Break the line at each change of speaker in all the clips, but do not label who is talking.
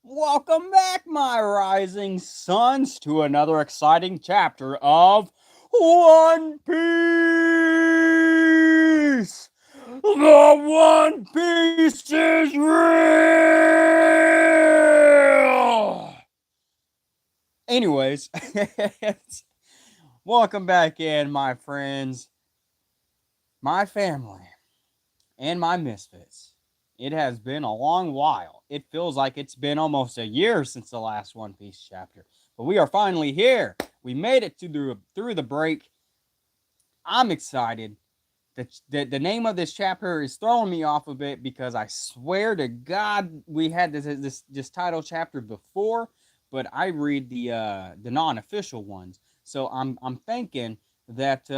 Welcome back, my rising suns, to another exciting chapter of One Piece. The One Piece is real. Anyways, welcome back in, my friends, my family, and my misfits. It has been a long while. It feels like it's been almost a year since the last One Piece chapter. But we are finally here. We made it through the break. I'm excited. The name of this chapter is throwing me off a bit because I swear to God we had this title chapter before, but I read the non-official ones. So I'm thinking that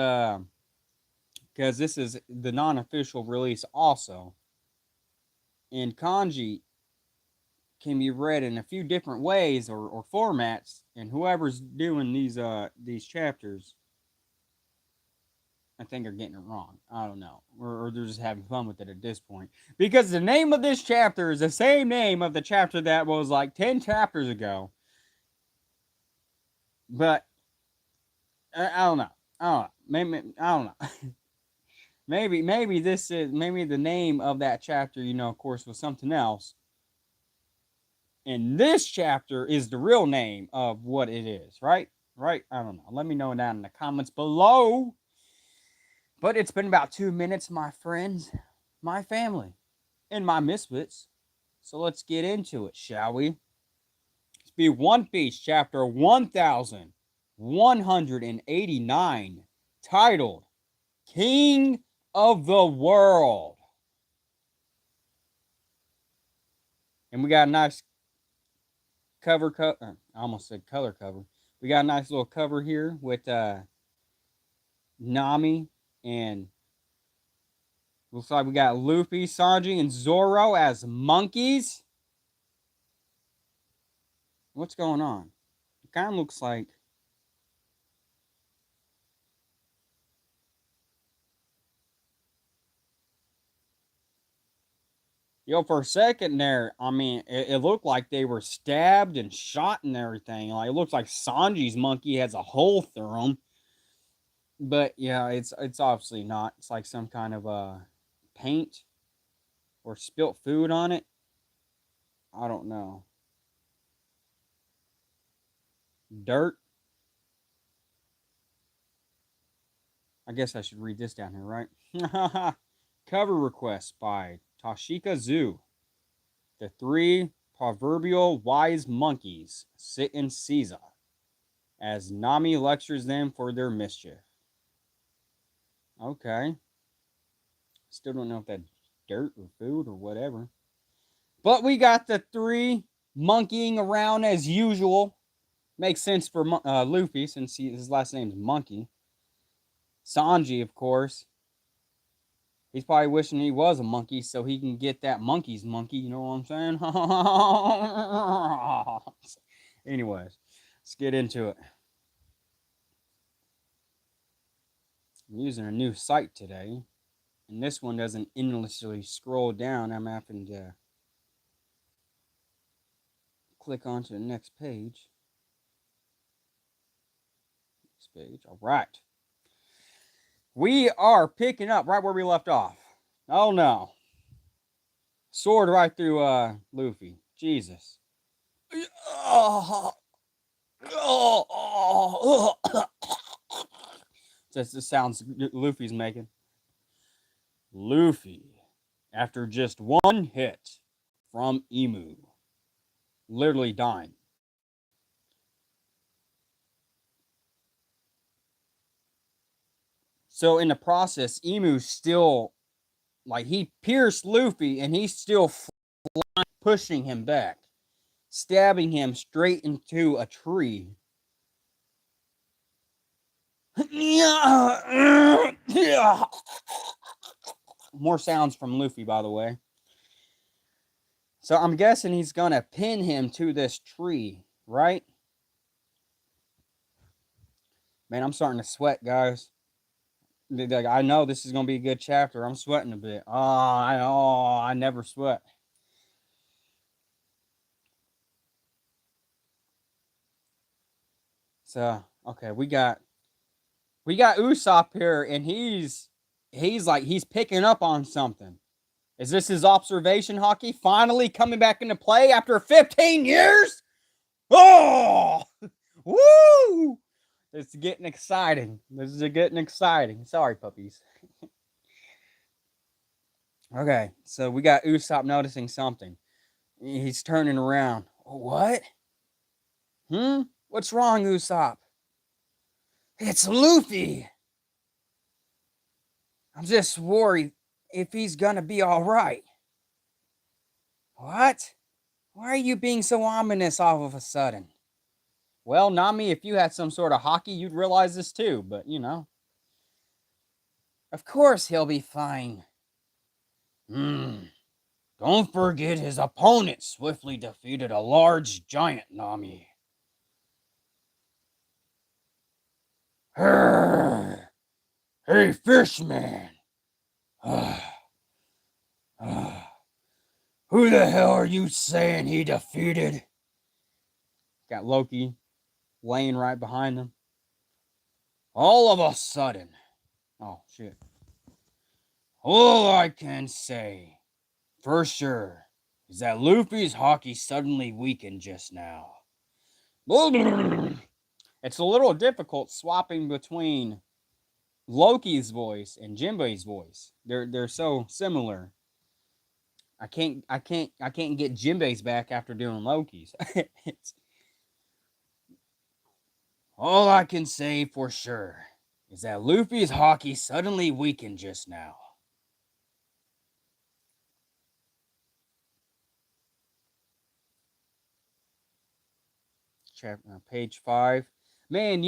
because this is the non-official release also, and kanji can be read in a few different ways or formats, and whoever's doing these chapters, I think are getting it wrong. I don't know, or they're just having fun with it at this point, because the name of this chapter is the same name of the chapter that was like 10 chapters ago. But I don't know. I don't know. Maybe I don't know. maybe this is maybe the name of that chapter. Of course, was something else. And this chapter is the real name of what it is, right? Right? I don't know. Let me know down in the comments below. But it's been about 2 minutes, my friends, my family, and my misfits. So let's get into it, shall we? It's be One Piece chapter 1189, titled King of the World. And we got a nice cover. I almost said color cover. We got a nice little cover here with Nami, and looks like we got Luffy, Sanji, and Zoro as monkeys. What's going on? It kind of looks like. For a second there, I mean, it looked like they were stabbed and shot and everything. Like, it looks like Sanji's monkey has a hole through him. But yeah, it's obviously not. It's like some kind of paint or spilt food on it. I don't know. Dirt. I guess I should read this down here, right? Cover request by Tashika Zoo. The three proverbial wise monkeys sit in Caesar as Nami lectures them for their mischief. Okay. Still don't know if that's dirt or food or whatever. But we got the three monkeying around as usual. Makes sense for Luffy since his last name's Monkey. Sanji, of course. He's probably wishing he was a monkey so he can get that monkey's monkey. You know what I'm saying? Anyways, let's get into it. I'm using a new site today, and this one doesn't endlessly scroll down. I'm having to click onto the next page. Next page. All right. We are picking up right where we left off. Oh no. Sword right through Luffy. Jesus. That's the sounds Luffy's making. Luffy, after just one hit from Emu, literally dying. So in the process, Emu still, like, he pierced Luffy and he's still pushing him back, stabbing him straight into a tree. More sounds from Luffy, by the way. So I'm guessing he's gonna pin him to this tree, right? Man, I'm starting to sweat, guys. Like, I know this is gonna be a good chapter. I'm sweating a bit. I never sweat. So okay, we got Usopp here, and he's like he's picking up on something. Is this his observation hockey finally coming back into play after 15 years? Oh, woo! It's getting exciting. This is getting exciting. Sorry, puppies. Okay, so we got Usopp noticing something. He's turning around. What? Hmm? What's wrong, Usopp? It's Luffy. I'm just worried if he's gonna be alright. What? Why are you being so ominous all of a sudden? Well, Nami, if you had some sort of hockey, you'd realize this too, but you know. Of course he'll be fine. Hmm. Don't forget his opponent swiftly defeated a large giant, Nami. Hey, Fishman. Who the hell are you saying he defeated? Got Loki laying right behind him. All of a sudden. Oh, shit. All I can say, for sure, is that Luffy's hockey suddenly weakened just now. It's a little difficult swapping between Loki's voice and Jinbei's voice. They're so similar. I can't get Jinbei's back after doing Loki's. All I can say for sure is that Luffy's hockey suddenly weakened just now. Page 5. Man,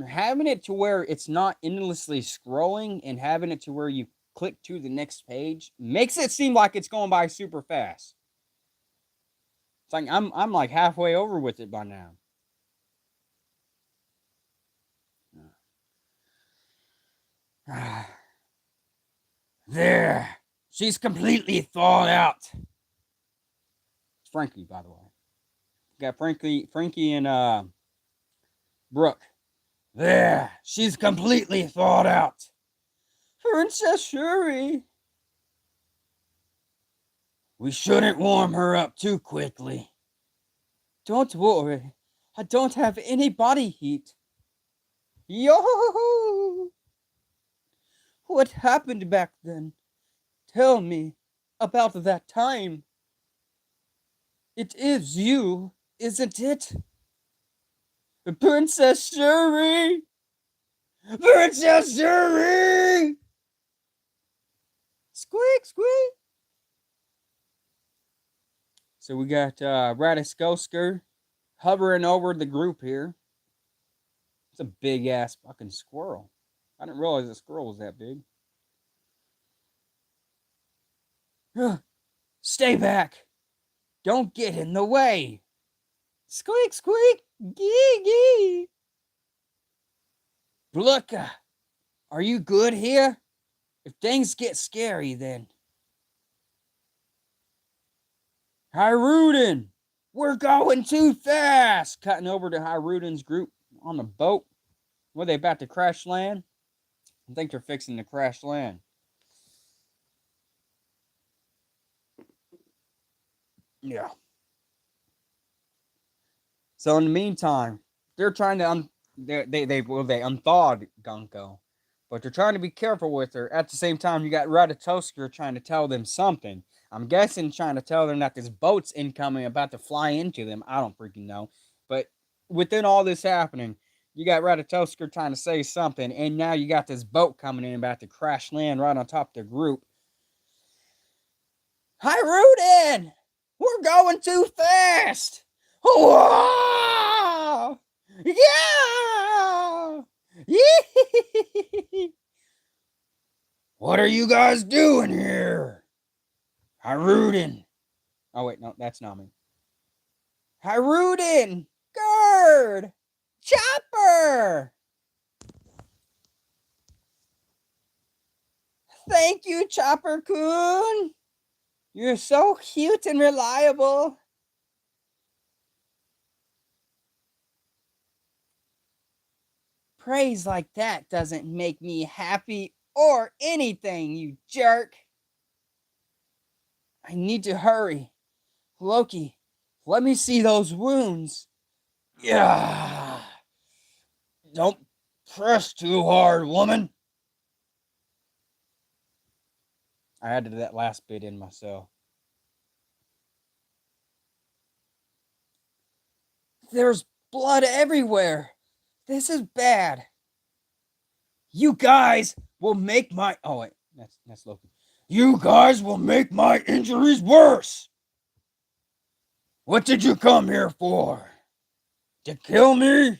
having it to where it's not endlessly scrolling and having it to where you click to the next page makes it seem like it's going by super fast. It's like I'm like halfway over with it by now. There. She's completely thawed out. It's Frankie, by the way. Got Frankie and Brooke. There. She's completely thawed out. Princess Shuri. We shouldn't warm her up too quickly. Don't worry. I don't have any body heat. Yo! What happened back then? Tell me about that time. It is you, isn't it? Princess Shuri! Princess Shuri! Squeak, squeak! So we got Radiskosker hovering over the group here. It's a big ass fucking squirrel. I didn't realize a squirrel was that big. Stay back! Don't get in the way! Squeak, squeak! Gee, gee! Bluka, are you good here? If things get scary, then. Hiruden! We're going too fast! Cutting over to Hiruden's group on the boat. Were they about to crash land? I think they're fixing to crash land. Yeah. So in the meantime, they're trying to they unthawed Gunko, but they're trying to be careful with her. At the same time, you got Ratatosker trying to tell them something. I'm guessing trying to tell them that this boat's incoming, about to fly into them. I don't freaking know. But within all this happening, you got Ratatosker trying to say something, and now you got this boat coming in about to crash land right on top of the group. Hi, Rudin! We're going too fast! Whoa! Yeah! What are you guys doing here? Hiruden. Oh, wait, no, that's not me. Hiruden! Gerd! Chopper! Thank you, Chopper-kun. You're so cute and reliable. Praise like that doesn't make me happy or anything, you jerk. I need to hurry. Loki, let me see those wounds. Yeah. Don't press too hard, woman. I added that last bit in myself. There's blood everywhere. This is bad. You guys will make my... Oh, wait. That's Loki. You guys will make my injuries worse. What did you come here for? To kill me? And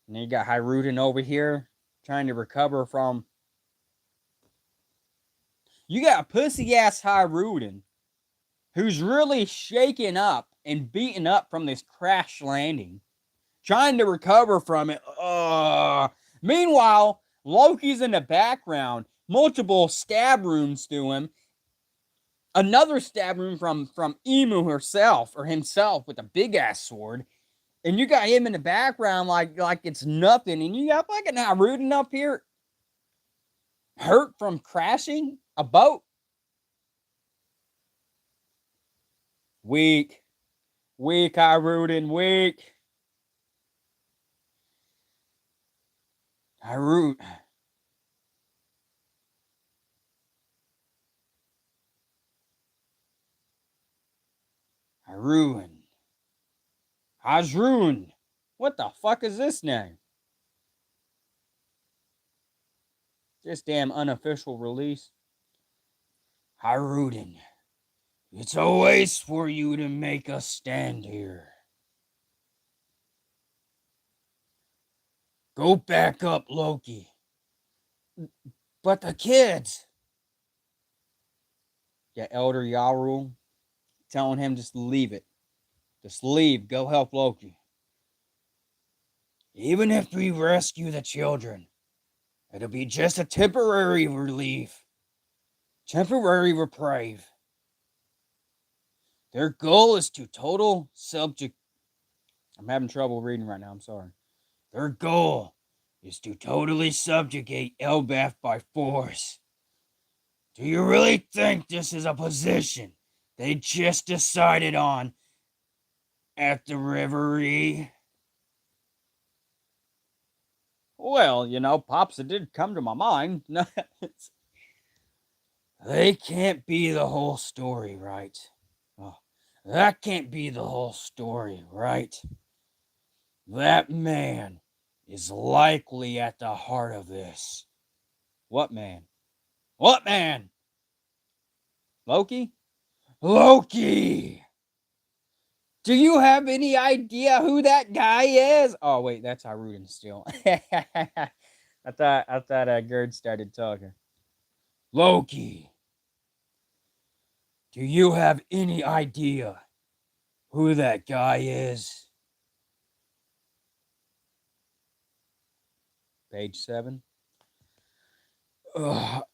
then you got Hiruden over here trying to recover from... You got pussy-ass Hiruden who's really shaken up and beaten up from this crash landing, trying to recover from it. Meanwhile, Loki's in the background, multiple stab wounds to him, another stab wound from Emu herself, or himself, with a big-ass sword, and you got him in the background like it's nothing, and you got fucking Hiruden up here, hurt from crashing a boat. Weak, Hiruden, weak. Hiruden. Hajrun. What the fuck is this name? This damn unofficial release. Hiruden. It's a waste for you to make us stand here. Go back up, Loki. But the kids. Yeah, Elder Yarul telling him just leave it. Just leave. Go help Loki. Even if we rescue the children, it'll be just a temporary relief. Temporary reprieve. Their goal is to total subject... I'm having trouble reading right now, I'm sorry. Their goal is to totally subjugate Elbaf by force. Do you really think this is a position they just decided on at the Reverie? Well, you know, Pops, it did come to my mind. They can't be the whole story, right? Oh, that can't be the whole story, right? That man is likely at the heart of this. What man? What man? Loki? Loki! Do you have any idea who that guy is? Oh, wait, that's Hiruden still. I thought Gerd started talking. Loki! Do you have any idea who that guy is? Page 7.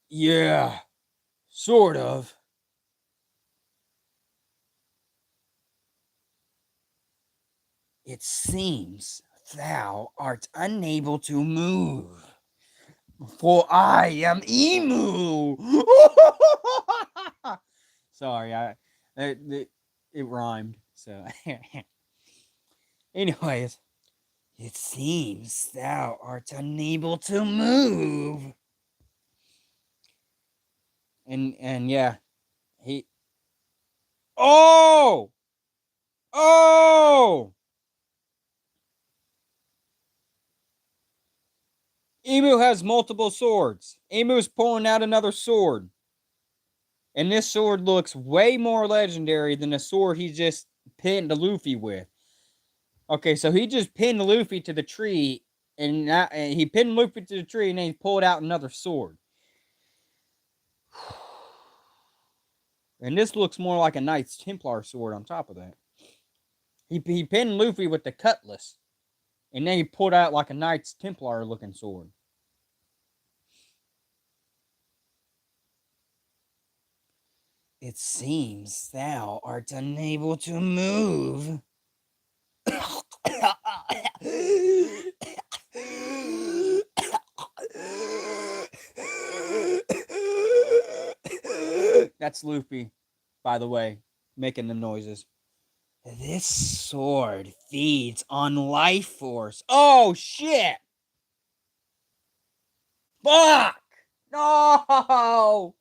Yeah, sort of. It seems thou art unable to move, for I am Emu. Sorry, it rhymed. So, anyways, it seems thou art unable to move. And yeah, he... Oh! Emu has multiple swords. Emu's pulling out another sword. And this sword looks way more legendary than the sword he just pinned Luffy with. Okay, so he just pinned Luffy to the tree, and he pinned Luffy to the tree, and then he pulled out another sword. And this looks more like a Knights Templar sword on top of that. He pinned Luffy with the cutlass, and then he pulled out like a Knights Templar looking sword. It seems thou art unable to move. That's Luffy, by the way, making the noises. This sword feeds on life force. Oh, shit! Fuck! No!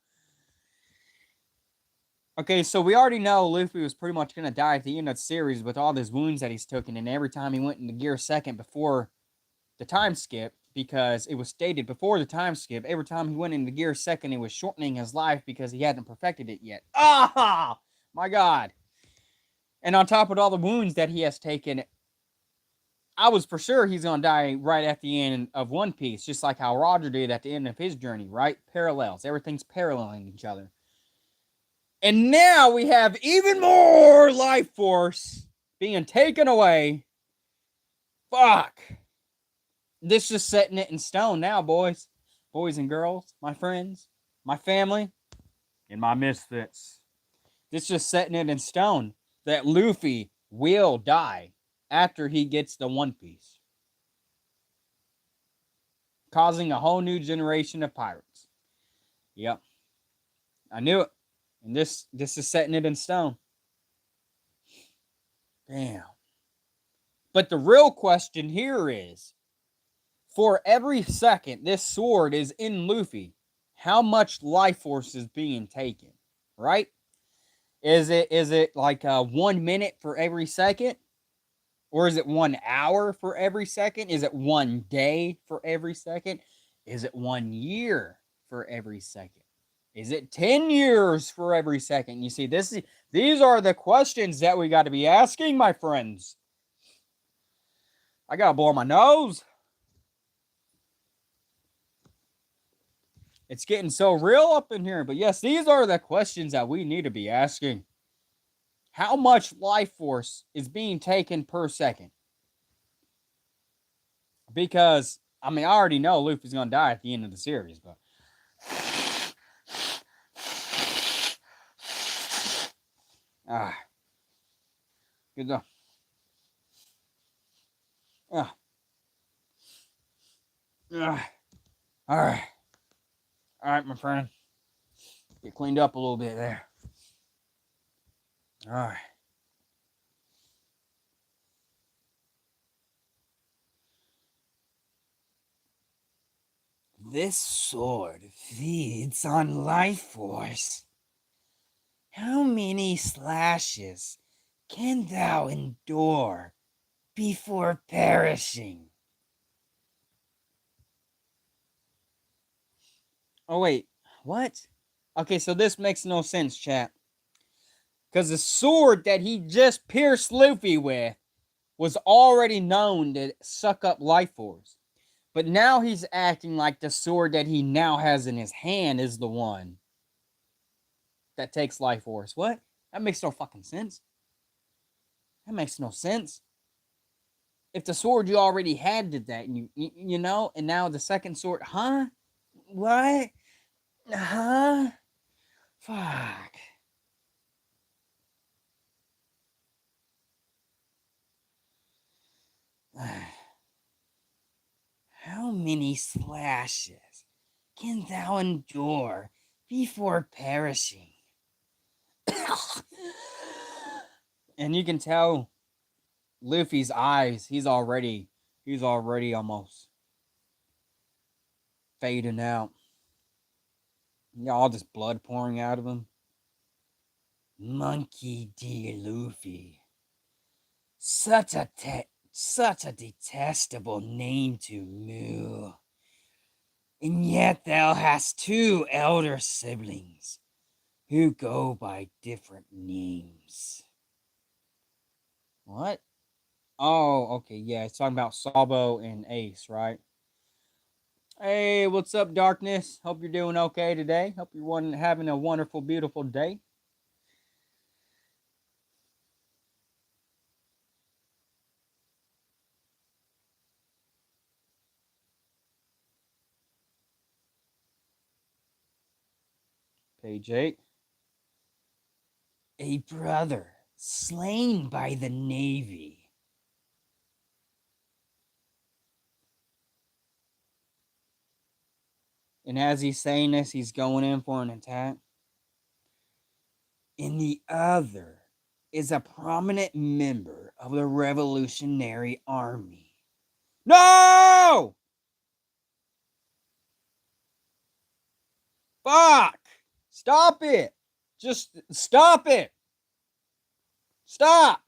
Okay, so we already know Luffy was pretty much going to die at the end of the series with all these wounds that he's taken, and every time he went into Gear Second before the time skip, because it was stated before the time skip, every time he went into Gear Second, it was shortening his life because he hadn't perfected it yet. Ah! My God. And on top of all the wounds that he has taken, I was for sure he's going to die right at the end of One Piece, just like how Roger did at the end of his journey, right? Parallels. Everything's paralleling each other. And now we have even more life force being taken away. Fuck. This is setting it in stone now, boys. Boys and girls, my friends, my family, and my misfits. This is just setting it in stone that Luffy will die after he gets the One Piece, causing a whole new generation of pirates. Yep. I knew it. And this is setting it in stone. Damn. But the real question here is, for every second this sword is in Luffy, how much life force is being taken? Right? Is it like 1 minute for every second? Or is it 1 hour for every second? Is it 1 day for every second? Is it 1 year for every second? Is it 10 years for every second? You see, these are the questions that we got to be asking, my friends. I got to blow my nose. It's getting so real up in here. But yes, these are the questions that we need to be asking. How much life force is being taken per second? Because, I mean, I already know Luffy's going to die at the end of the series, but. Good job. All right. All right, my friend. Get cleaned up a little bit there. All right. This sword feeds on life force. How many slashes can thou endure before perishing? Oh, wait. What? Okay, so this makes no sense, chat. Because the sword that he just pierced Luffy with was already known to suck up life force. But now he's acting like the sword that he now has in his hand is the one that takes life force. What? That makes no fucking sense. That makes no sense. If the sword you already had did that, and you know, and now the second sword, huh? What? Huh? Fuck. How many slashes can thou endure before perishing? And you can tell Luffy's eyes, he's already almost fading out. You know, all this blood pouring out of him. Monkey D. Luffy. Such a detestable name to Mu. And yet thou hast two elder siblings who go by different names. What? Oh, okay, yeah, it's talking about Sabo and Ace, right? Hey, what's up, Darkness? Hope you're doing okay today. Hope you're having a wonderful, beautiful day. Page 8. a brother slain by the Navy. And as he's saying this, he's going in for an attack. And the other is a prominent member of the Revolutionary Army. No! Fuck! Stop it! Just stop it! Stop!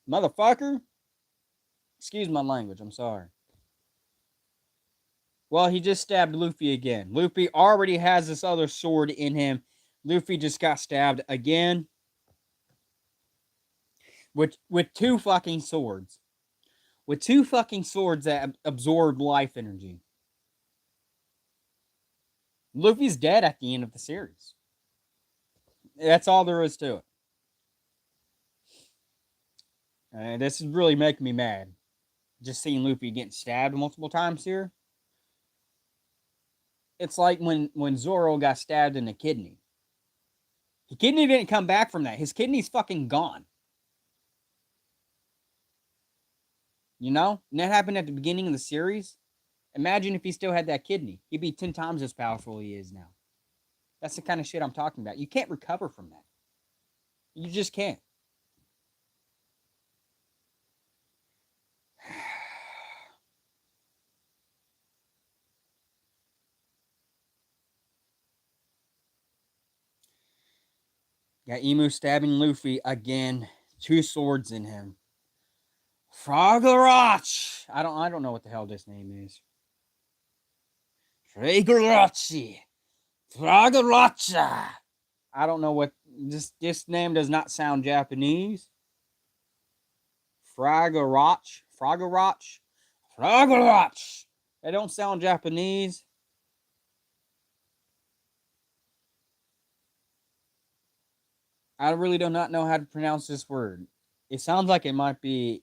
Motherfucker! Excuse my language, I'm sorry. Well, he just stabbed Luffy again. Luffy already has this other sword in him. Luffy just got stabbed again. With two fucking swords. With two fucking swords that absorb life energy. Luffy's dead at the end of the series. That's all there is to it. And this is really making me mad. Just seeing Luffy getting stabbed multiple times here. It's like when Zoro got stabbed in the kidney. The kidney didn't come back from that. His kidney's fucking gone. You know? And that happened at the beginning of the series. Imagine if he still had that kidney. He'd be 10 times as powerful he is now. That's the kind of shit I'm talking about. You can't recover from that. You just can't. Got Emu stabbing Luffy again. Two swords in him. Frogoroch! I don't know what the hell this name is. Frogorochi. Frogorocha. I don't know what this name does not sound Japanese. Frogoroch. Frogoroch. Frogoroch. They don't sound Japanese. I really do not know how to pronounce this word. It sounds like it might be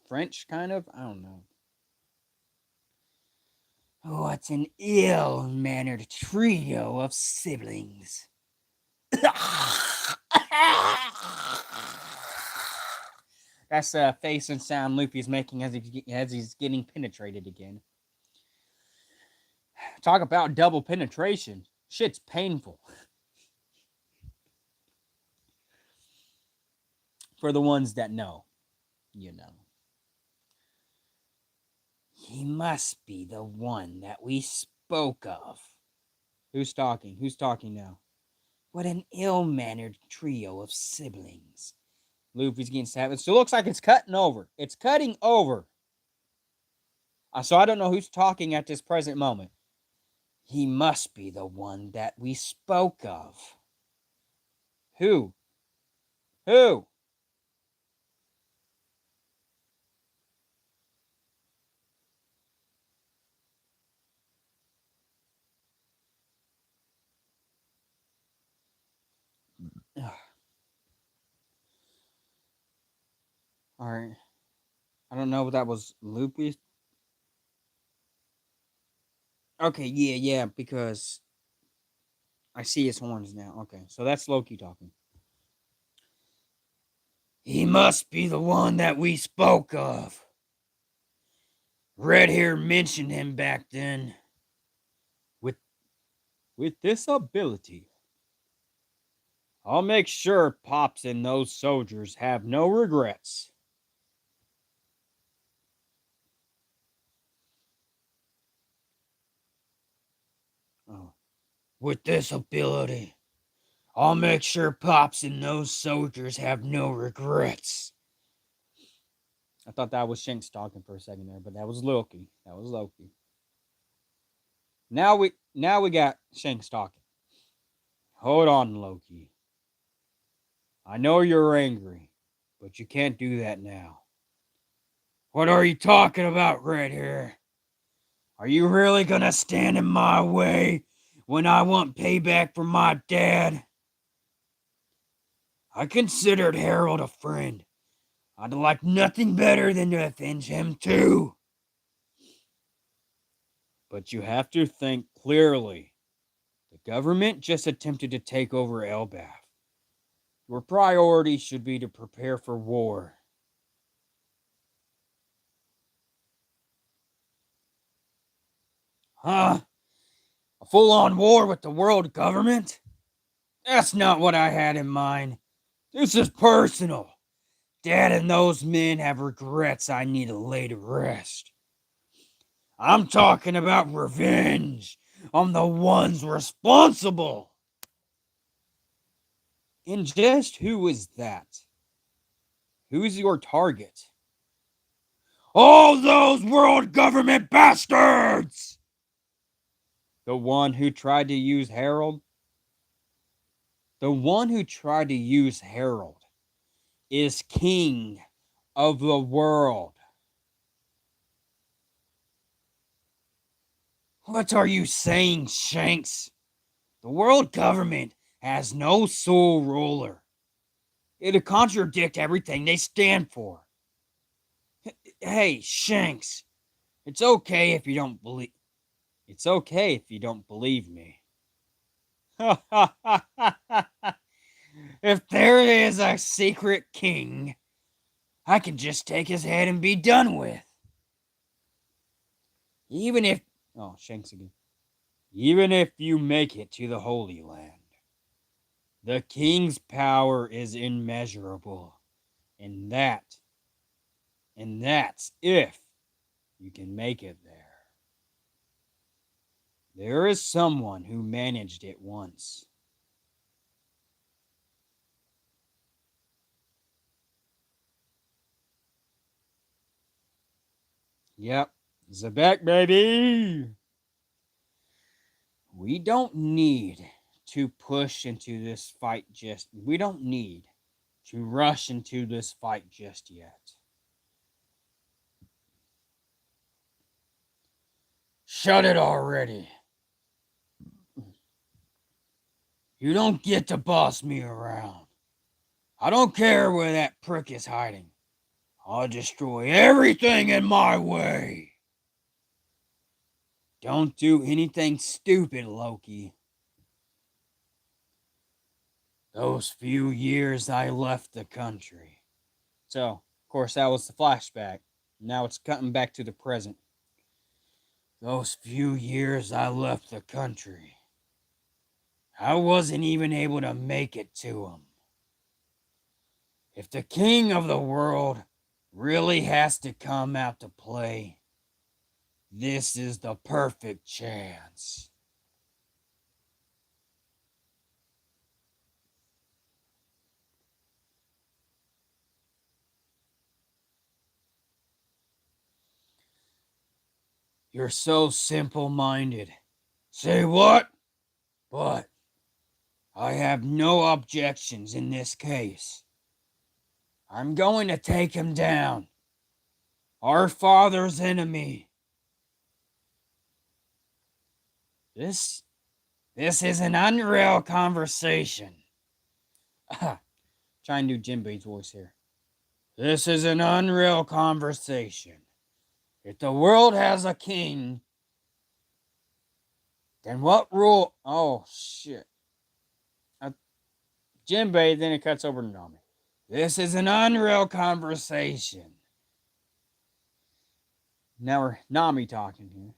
French, kind of. I don't know. What an ill-mannered trio of siblings. That's the face and sound Luffy's making as he's getting penetrated again. Talk about double penetration. Shit's painful. For the ones that know, you know. He must be the one that we spoke of. Who's talking? Who's talking now? What an ill-mannered trio of siblings. Luffy's getting stabbed. So it looks like it's cutting over. It's cutting over. So I don't know who's talking at this present moment. He must be the one that we spoke of. Who? Who? Alright. I don't know if that was Luffy. Okay, yeah, because I see his horns now. Okay, so that's Loki talking. He must be the one that we spoke of. Red Hair mentioned him back then. With this ability, I'll make sure Pops and those soldiers have no regrets. Oh. With this ability, I'll make sure Pops and those soldiers have no regrets. I thought that was Shanks talking for a second there, but that was Loki. That was Loki. Now we got Shanks talking. Hold on, Loki. I know you're angry, but you can't do that now. What are you talking about, Red Hair? Are you really gonna stand in my way when I want payback from my dad? I considered Harold a friend. I'd like nothing better than to avenge him too. But you have to think clearly. The government just attempted to take over Elbaf. Your priority should be to prepare for war. Huh? A full-on war with the world government? That's not what I had in mind. This is personal. Dad and those men have regrets I need to lay to rest. I'm talking about revenge on the ones responsible. And just who is that? Who's your target? All those world government bastards! The one who tried to use Harold? The one who tried to use Harold is king of the world. What are you saying, Shanks? The world government has no sole ruler. It'll contradict everything they stand for. Hey, Shanks, it's okay if you don't believe. It's okay if you don't believe me. If there is a secret king, I can just take his head and be done with. Even if... Oh, Shanks again. Even if you make it to the Holy Land, the king's power is immeasurable. And that's if you can make it there. There is someone who managed it once. Yep, Zebek, baby! We don't need to push into this fight just... We don't need to rush into this fight just yet. Shut it already. You don't get to boss me around. I don't care where that prick is hiding. I'll destroy everything in my way. Don't do anything stupid, Loki. Those few years I left the country. So, of course, that was the flashback. Now it's cutting back to the present. Those few years I left the country, I wasn't even able to make it to him. If the king of the world really has to come out to play, this is the perfect chance. You're so simple-minded. Say what? But I have no objections in this case. I'm going to take him down. Our father's enemy. This is an unreal conversation. Try and do Jinbei's voice here. This is an unreal conversation. If the world has a king, then what rule... Oh, shit. Jinbei, then it cuts over to Nami. This is an unreal conversation. Now we're Nami talking here.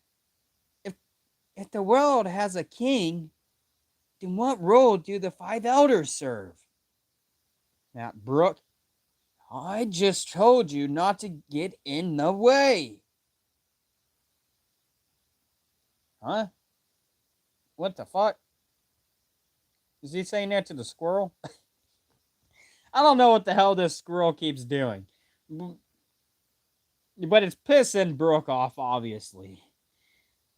If the world has a king, then what role do the five elders serve? Now, Brooke, I just told you not to get in the way. Huh? What the fuck? Is he saying that to the squirrel? I don't know what the hell this squirrel keeps doing. But it's pissing Brooke off, obviously.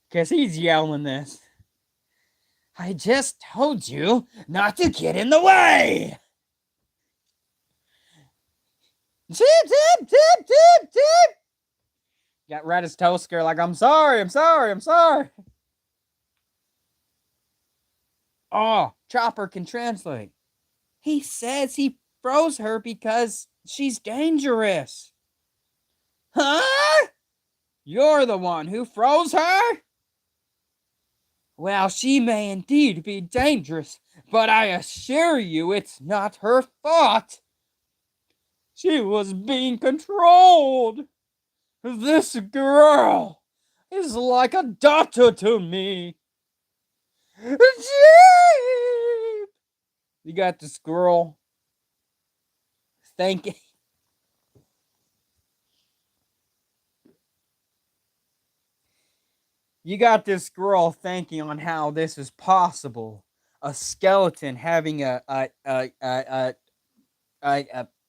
Because he's yelling this. I just told you not to get in the way! Tip, tip, tip, tip, tip! Got Raditz Toaster like, I'm sorry. Oh, Chopper can translate. He says he froze her because she's dangerous. Huh? You're the one who froze her? Well, she may indeed be dangerous, but I assure you it's not her fault. She was being controlled. This girl is like a daughter to me. Jeep! You got this girl thinking. You got this girl thinking on how this is possible. A skeleton having an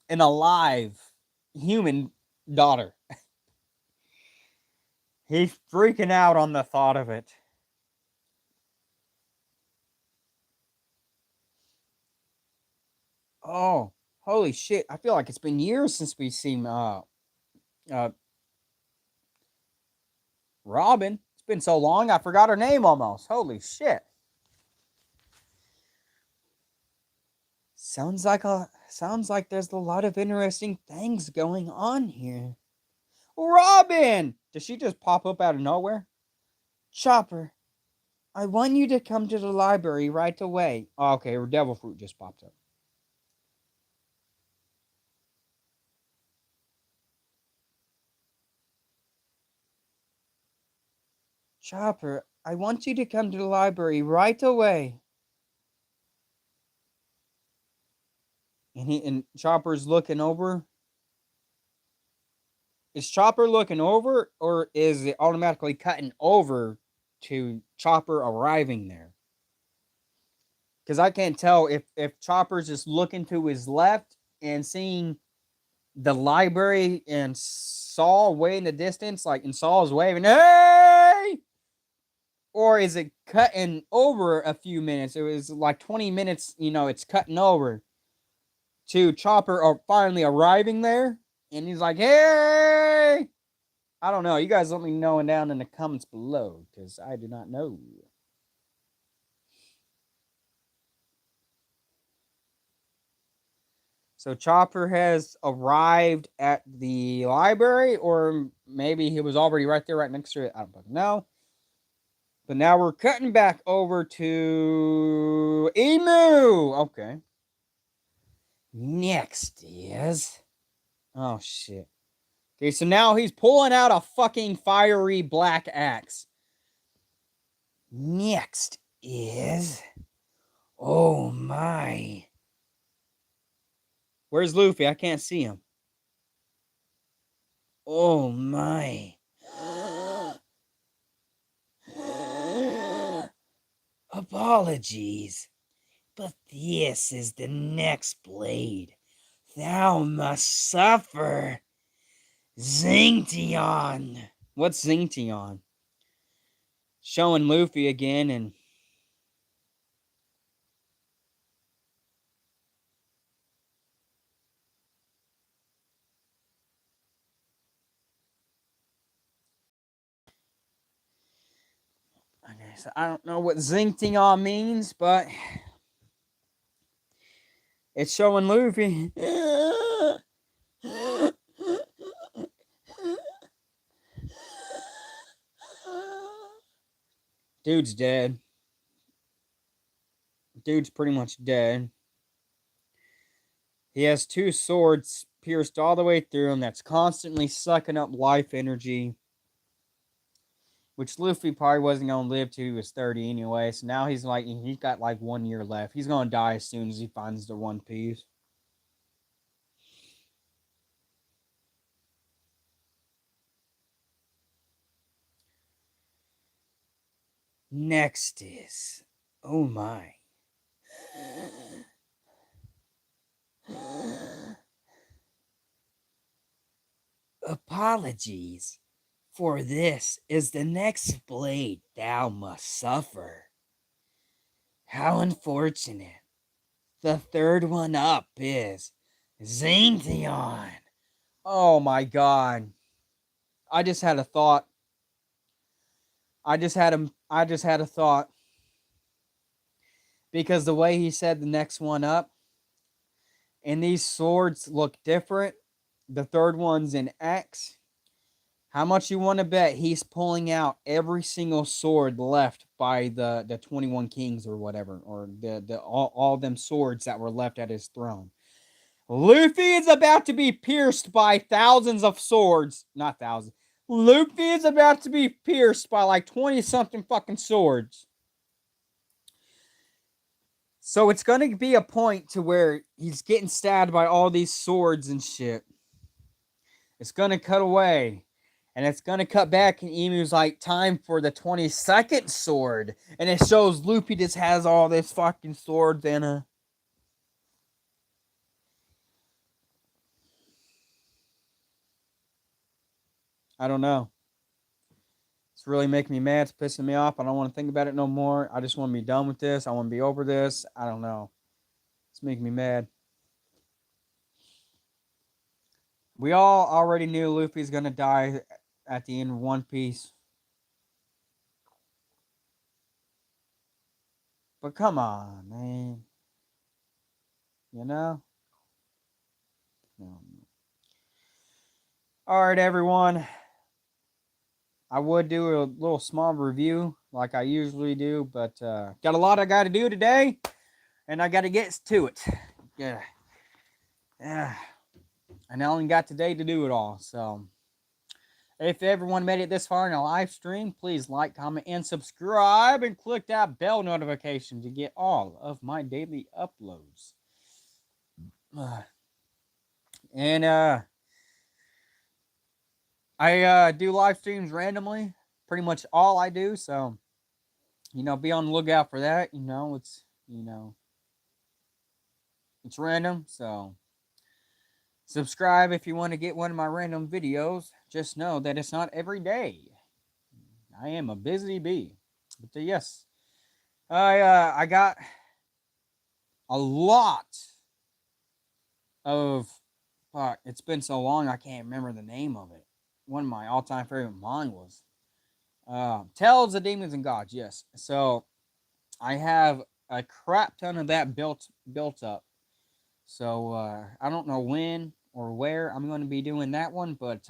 alive human daughter. He's freaking out on the thought of it. Oh, holy shit. I feel like it's been years since we've seen uh Robin. It's been so long I forgot her name almost. Holy shit. Sounds like there's a lot of interesting things going on here. Robin! Did she just pop up out of nowhere? Chopper, I want you to come to the library right away. Oh, okay, her devil fruit just popped up. Chopper, I want you to come to the library right away. And Chopper's looking over. Is Chopper looking over, or is it automatically cutting over to Chopper arriving there? Because I can't tell if Chopper's just looking to his left and seeing the library and Saul way in the distance, like, and Saul's waving, hey! Or is it cutting over a few minutes? It was like 20 minutes, it's cutting over to Chopper or finally arriving there. And he's like, hey! I don't know. You guys let me know down in the comments below, because I do not know. So Chopper has arrived at the library, or maybe he was already right there, right next to it. I don't fucking know. But now we're cutting back over to Emu. Okay. Next is. Oh, shit. Okay, so now he's pulling out a fucking fiery black axe. Next is. Oh, my. Where's Luffy? I can't see him. Oh, my. Apologies, but this is the next blade. Thou must suffer. Zingtion. What's Zingtion? Showing Luffy again, and okay, so I don't know what Zingtion means, but it's showing Luffy. Dude's dead. Dude's pretty much dead. He has two swords pierced all the way through him that's constantly sucking up life energy, which Luffy probably wasn't going to live till he was 30 anyway. So now he's got like 1 year left. He's going to die as soon as he finds the One Piece. Next is, oh my. Apologies, for this is the next blade thou must suffer. How unfortunate. The third one up is Zingtion. Oh my god. I just had a thought. I just had a thought. Because the way he said the next one up, and these swords look different. The third one's in X. How much you want to bet he's pulling out every single sword left by the 21 kings or whatever, or the all them swords that were left at his throne? Luffy is about to be pierced by thousands of swords. Not thousands. Luffy is about to be pierced by like 20 something fucking swords. So it's going to be a point to where he's getting stabbed by all these swords and shit. It's going to cut away. And it's going to cut back, and Emu's like, time for the 22nd sword. And it shows Luffy just has all this fucking swords in a... I don't know. It's really making me mad. It's pissing me off. I don't want to think about it no more. I just want to be done with this. I want to be over this. I don't know. It's making me mad. We all already knew Luffy's going to die at the end of One Piece. But come on, man. You know? No. Alright, everyone. I would do a little small review like I usually do, but got a lot I got to do today, and I got to get to it. Yeah. And I only got today to do it all, so... If everyone made it this far in a live stream, please like, comment, and subscribe, and click that bell notification to get all of my daily uploads. And I do live streams randomly, pretty much all I do, so be on the lookout for that. It's it's random, so subscribe if you want to get one of my random videos. Just know that it's not every day. I am a busy bee. But yes, I got a lot of... Fuck, it's been so long I can't remember the name of it. One of my all-time favorite mangas. Tales of Demons and Gods, yes. So I have a crap ton of that built up. So I don't know when or where I'm going to be doing that one, but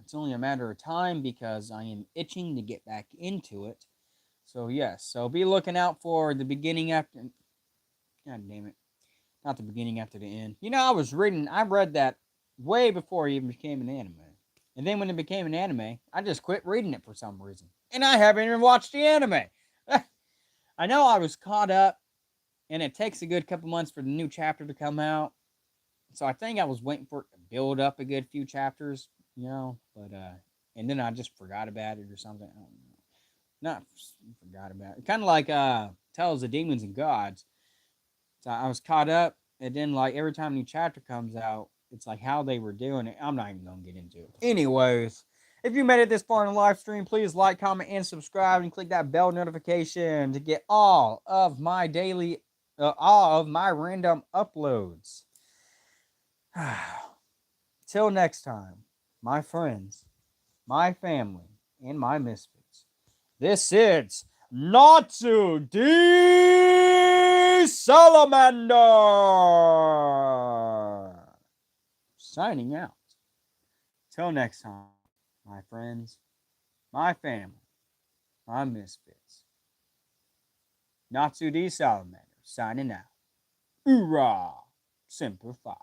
it's only a matter of time because I am itching to get back into it. So yes, so be looking out for the beginning after... God damn it. Not the beginning after the end. I read that way before it even became an anime. And then when it became an anime, I just quit reading it for some reason. And I haven't even watched the anime. I know I was caught up, and it takes a good couple months for the new chapter to come out. So I think I was waiting for it to build up a good few chapters, but and then I just forgot about it or something. I don't know. Not forgot about it. Kind of like Tales of Demons and Gods. So I was caught up, and then like every time a new chapter comes out, it's like how they were doing it. I'm not even gonna get into it. Anyways, if you made it this far in the live stream, please like, comment, and subscribe, and click that bell notification to get all of my random uploads. Till next time, my friends, my family, and my misfits. This is Natsu D. Salamander signing out. Till next time, my friends, my family, my misfits. Natsu D. Salamander signing out. Hoorah! Simplify.